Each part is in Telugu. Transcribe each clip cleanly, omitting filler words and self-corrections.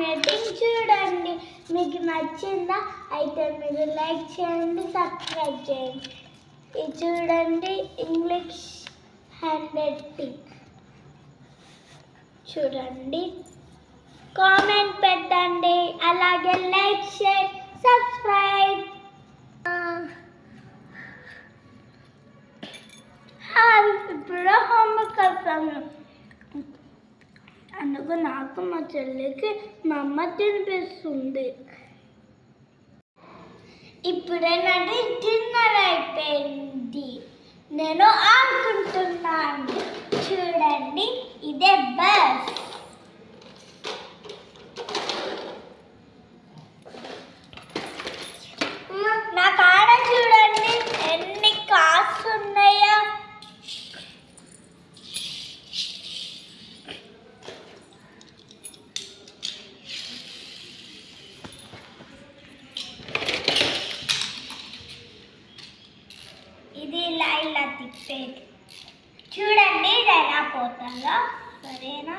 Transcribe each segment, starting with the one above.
రేటింగ్ చూడండి. మీకు నచ్చిందా? అయితే మీరు లైక్ చేయండి, సబ్స్క్రైబ్ చేయండి. ఇది చూడండి, ఇంగ్లీష్ హ్యాండ్ రైటింగ్ చూడండి. కామెంట్ పెట్టండి, అలాగే లైక్ షేర్ సబ్స్క్రైబ్. ఇప్పుడు హోంవర్క్ అవుతాము. అందుకు నాకు మా చెల్లికి మా అమ్మ తినిపిస్తుంది. ఇప్పుడే నాది డిన్నర్ అయిపోయింది. నేను ఆడుకుంటున్నాను. చూడండి, ఇదే బస్. నా కాడ చూడండి ఎన్ని కార్స్ ఉన్నాయో. ఇది ఇలా తిప్పేది. చూడండి ఇది ఎలా పోతుందో. సరేనా?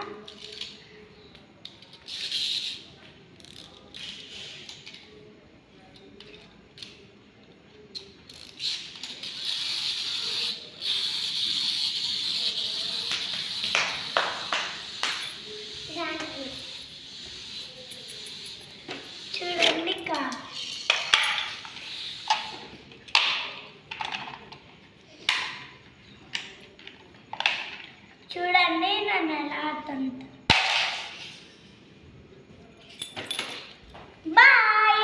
చూడండి కార్. చూడండి నన్ను ఎలా ఆడుతుంటా.